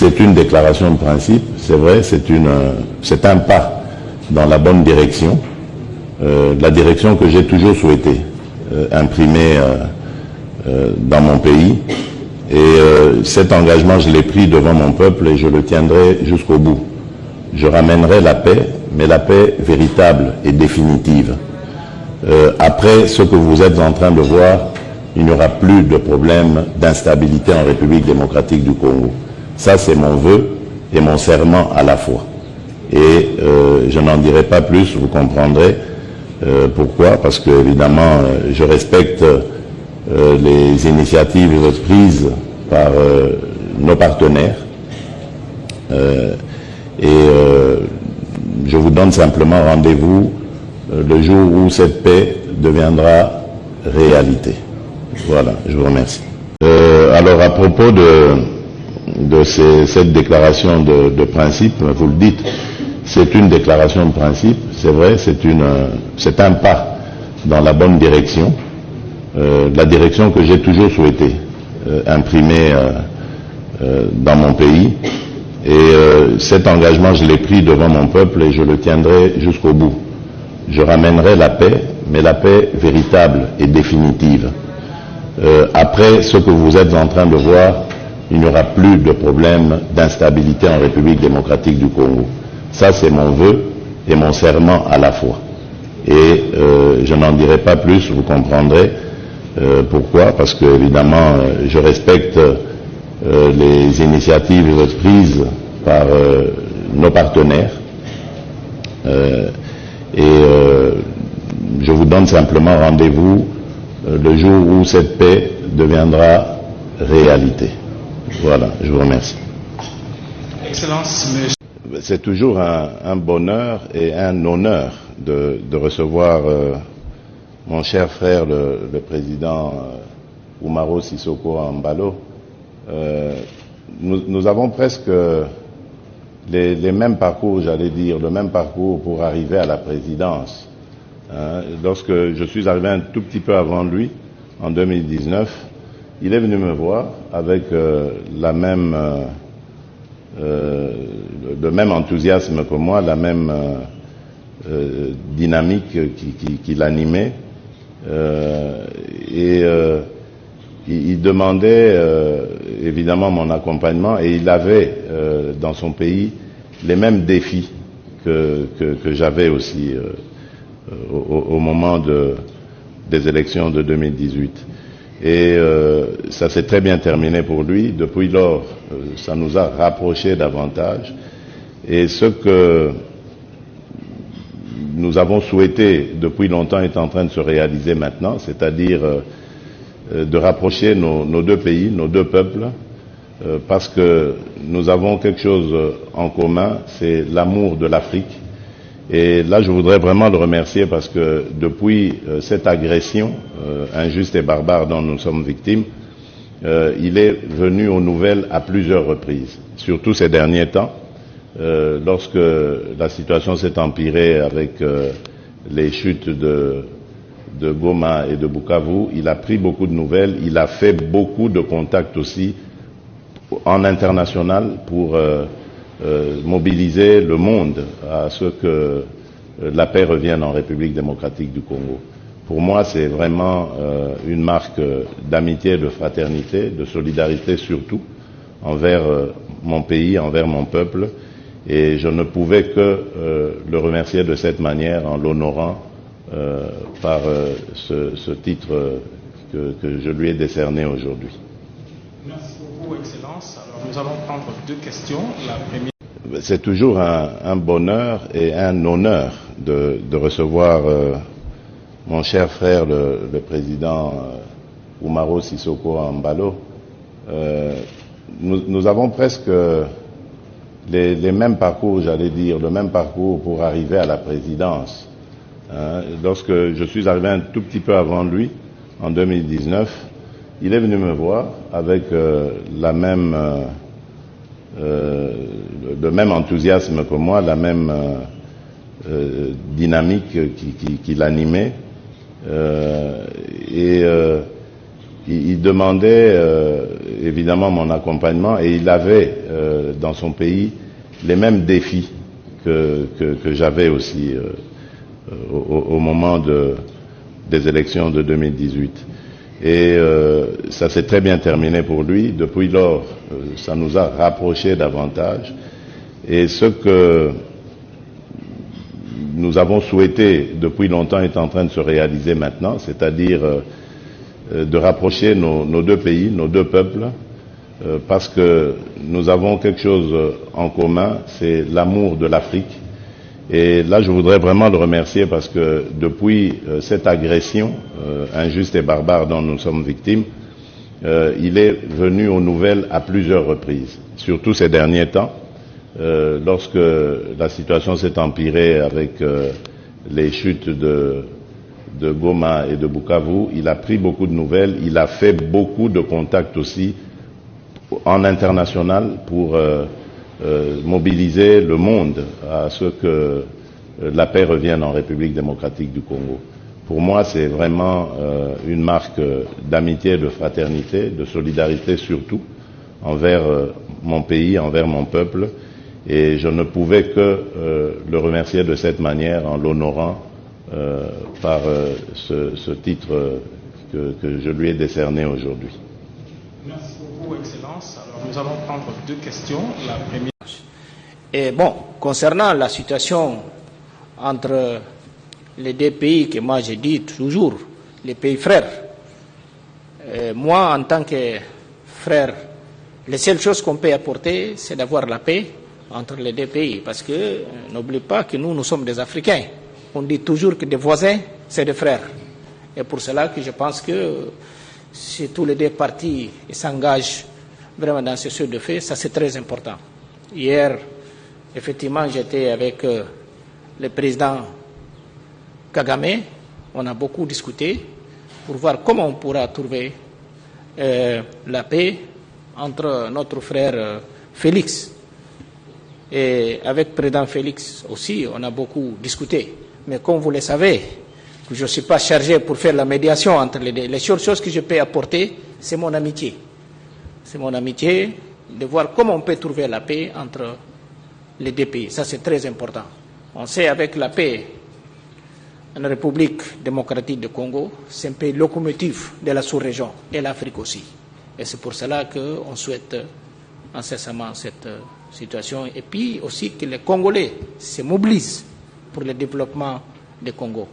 c'est une déclaration de principe, c'est vrai, c'est un pas dans la bonne direction, la direction que j'ai toujours souhaité imprimer dans mon pays. Et cet engagement, je l'ai pris devant mon peuple et je le tiendrai jusqu'au bout. Je ramènerai la paix, mais la paix véritable et définitive. Après ce que vous êtes en train de voir, il n'y aura plus de problème d'instabilité en République démocratique du Congo. Ça, c'est mon vœu et mon serment à la fois. Et je n'en dirai pas plus, vous comprendrez pourquoi, parce que évidemment, je respecte les initiatives prises par nos partenaires. Je vous donne simplement rendez-vous le jour où cette paix deviendra réalité. Voilà, je vous remercie. Alors à propos de cette déclaration de principe, vous le dites, c'est une déclaration de principe, c'est vrai, c'est un pas dans la bonne direction, la direction que j'ai toujours souhaité imprimer dans mon pays. Et cet engagement, je l'ai pris devant mon peuple et je le tiendrai jusqu'au bout. Je ramènerai la paix, mais la paix véritable et définitive. Après ce que vous êtes en train de voir, il n'y aura plus de problème d'instabilité en République démocratique du Congo. Ça, c'est mon vœu et mon serment à la fois. Et je n'en dirai pas plus, vous comprendrez pourquoi, parce que évidemment, je respecte les initiatives prises par nos partenaires. Je vous donne simplement rendez-vous le jour où cette paix deviendra réalité. Voilà, je vous remercie. Excellence, monsieur. C'est toujours un bonheur et un honneur de recevoir mon cher frère, le président Umaro Sissoko Embalo. Nous avons presque les mêmes parcours, j'allais dire, le même parcours pour arriver à la présidence. Lorsque je suis arrivé un tout petit peu avant lui, en 2019, il est venu me voir avec le même enthousiasme que moi, la même dynamique qui l'animait. Il demandait évidemment mon accompagnement et il avait dans son pays les mêmes défis que j'avais aussi au moment des élections de 2018. Et ça s'est très bien terminé pour lui. Depuis lors, ça nous a rapprochés davantage. Et ce que nous avons souhaité depuis longtemps est en train de se réaliser maintenant, c'est-à-dire de rapprocher nos deux pays, nos deux peuples, parce que nous avons quelque chose en commun, c'est l'amour de l'Afrique. Et là, je voudrais vraiment le remercier parce que depuis cette agression injuste et barbare dont nous sommes victimes, il est venu aux nouvelles à plusieurs reprises, surtout ces derniers temps, lorsque la situation s'est empirée avec les chutes de Goma et de Bukavu. Il a pris beaucoup de nouvelles, il a fait beaucoup de contacts aussi en international pour mobiliser le monde à ce que la paix revienne en République démocratique du Congo. Pour moi, c'est vraiment une marque d'amitié, de fraternité, de solidarité surtout, envers mon pays, envers mon peuple. Et je ne pouvais que le remercier de cette manière en l'honorant par ce titre que je lui ai décerné aujourd'hui. Merci beaucoup, Excellence. Alors, nous allons prendre deux questions. La première. C'est toujours un bonheur et un honneur de recevoir mon cher frère, le président Umaro Sissoko Embalo. Nous avons presque les mêmes parcours, j'allais dire, le même parcours pour arriver à la présidence. Lorsque je suis arrivé un tout petit peu avant lui, en 2019, il est venu me voir avec le même enthousiasme que moi, la même dynamique qui l'animait. Il demandait évidemment mon accompagnement et il avait dans son pays les mêmes défis que j'avais aussi au moment des élections de 2018. Et ça s'est très bien terminé pour lui. Depuis lors, ça nous a rapprochés davantage. Et ce que nous avons souhaité depuis longtemps est en train de se réaliser maintenant, c'est-à-dire de rapprocher nos deux pays, nos deux peuples, parce que nous avons quelque chose en commun, c'est l'amour de l'Afrique. Et là, je voudrais vraiment le remercier parce que depuis cette agression injuste et barbare dont nous sommes victimes, il est venu aux nouvelles à plusieurs reprises, surtout ces derniers temps, lorsque la situation s'est empirée avec les chutes de Goma et de Bukavu. Il a pris beaucoup de nouvelles, il a fait beaucoup de contacts aussi en international pour mobiliser le monde à ce que la paix revienne en République démocratique du Congo. Pour moi, c'est vraiment une marque d'amitié, de fraternité, de solidarité surtout envers mon pays, envers mon peuple. Et je ne pouvais que le remercier de cette manière en l'honorant par ce titre que je lui ai décerné aujourd'hui. Merci beaucoup, Excellence. Alors, nous allons prendre deux questions. La première. Et bon, concernant la situation entre les deux pays que moi j'ai dit toujours, les pays frères, moi en tant que frère, les seules choses qu'on peut apporter, c'est d'avoir la paix entre les deux pays. Parce que n'oublie pas que nous sommes des Africains. On dit toujours que des voisins, c'est des frères. Et pour cela que je pense que si tous les deux partis s'engagent vraiment dans ce jeu de fait, ça c'est très important. Hier, effectivement, j'étais avec le président Kagame. On a beaucoup discuté pour voir comment on pourra trouver la paix entre notre frère Félix. Et avec le président Félix aussi, on a beaucoup discuté. Mais comme vous le savez, je ne suis pas chargé pour faire la médiation entre les deux. Les seules choses que je peux apporter, c'est mon amitié. C'est mon amitié de voir comment on peut trouver la paix entre les deux pays. Ça, c'est très important. On sait avec la paix en République démocratique du Congo, c'est un pays locomotive de la sous-région et l'Afrique aussi. Et c'est pour cela qu'on souhaite incessamment cette situation. Et puis aussi que les Congolais se mobilisent pour le développement du Congo.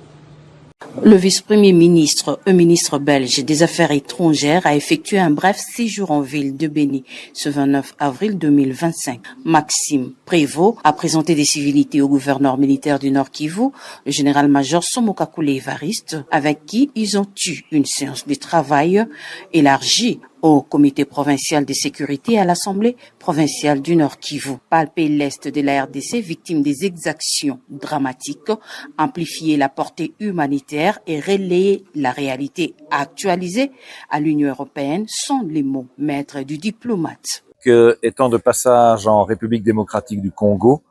Le vice-premier ministre, ministre belge des Affaires étrangères, a effectué un bref séjour en ville de Béni ce 29 avril 2025. Maxime Prévost a présenté des civilités au gouverneur militaire du Nord Kivu, le général-major Somokakule Evariste, avec qui ils ont eu une séance de travail élargie au comité provincial de sécurité et à l'Assemblée provinciale du Nord Kivu. Palper l'Est de la RDC, victime des exactions dramatiques, amplifier la portée humanitaire et relayer la réalité actualisée à l'Union européenne sont les mots maîtres du diplomate. Étant de passage en République démocratique du Congo,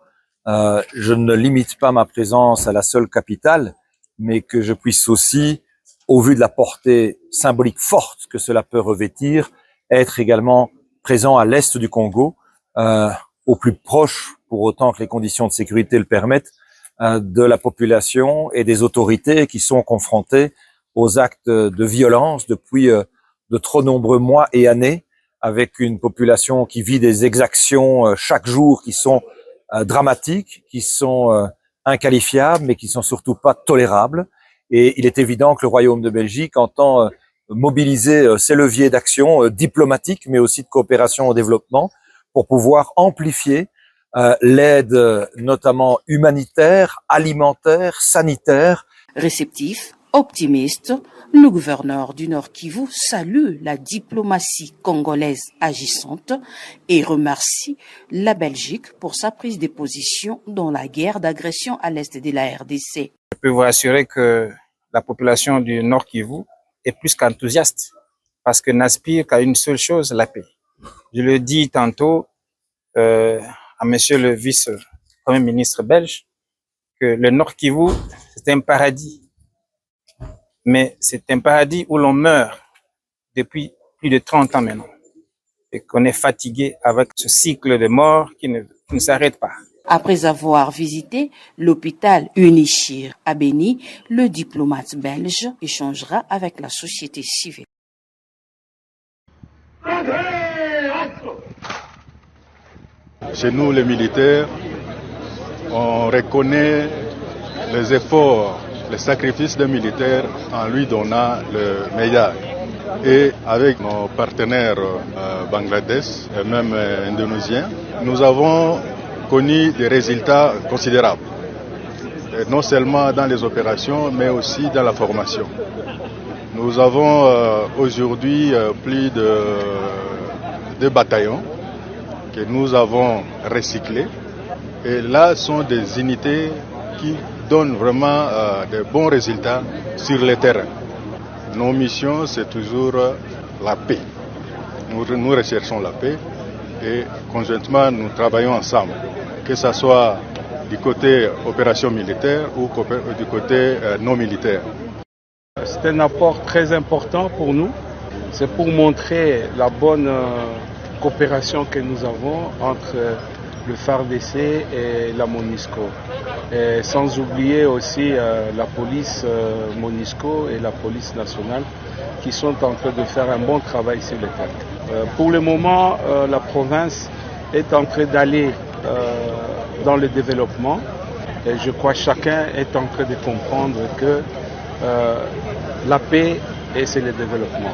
je ne limite pas ma présence à la seule capitale, mais que je puisse aussi, au vu de la portée symbolique forte que cela peut revêtir, être également présent à l'est du Congo, au plus proche, pour autant que les conditions de sécurité le permettent, de la population et des autorités qui sont confrontées aux actes de violence depuis de trop nombreux mois et années, avec une population qui vit des exactions chaque jour qui sont dramatiques, qui sont inqualifiables, mais qui sont surtout pas tolérables. Et il est évident que le Royaume de Belgique entend mobiliser ses leviers d'action diplomatique, mais aussi de coopération au développement, pour pouvoir amplifier l'aide notamment humanitaire, alimentaire, sanitaire. Réceptif, optimiste, le gouverneur du Nord Kivu salue la diplomatie congolaise agissante et remercie la Belgique pour sa prise de position dans la guerre d'agression à l'est de la RDC. Je peux vous assurer que la population du Nord Kivu est plus qu'enthousiaste parce que n'aspire qu'à une seule chose, la paix. Je le dis tantôt à monsieur le vice-premier ministre belge que le Nord Kivu, c'est un paradis. Mais c'est un paradis où l'on meurt depuis plus de 30 ans maintenant. et qu'on est fatigué avec ce cycle de mort qui ne s'arrête pas. Après avoir visité l'hôpital Unichir à Béni, le diplomate belge échangera avec la société civile. Chez nous, les militaires, on reconnaît les efforts, les sacrifices des militaires en lui donnant le meilleur. Et avec nos partenaires Bangladesh et même indonésiens, nous avons connu des résultats considérables, et non seulement dans les opérations, mais aussi dans la formation. Nous avons aujourd'hui plus de 2 bataillons que nous avons recyclés. Et là, sont des unités qui donnent vraiment de bons résultats sur le terrain. Nos missions, c'est toujours la paix. Nous recherchons la paix et conjointement, nous travaillons ensemble, que ce soit du côté opération militaire ou du côté non militaire. C'est un apport très important pour nous. C'est pour montrer la bonne coopération que nous avons entre le FARDC et la MONUSCO. Et sans oublier aussi la police MONUSCO et la police nationale qui sont en train de faire un bon travail sur le terrain. Pour le moment, la province est en train d'aller dans le développement et je crois que chacun est en train de comprendre que la paix et c'est le développement.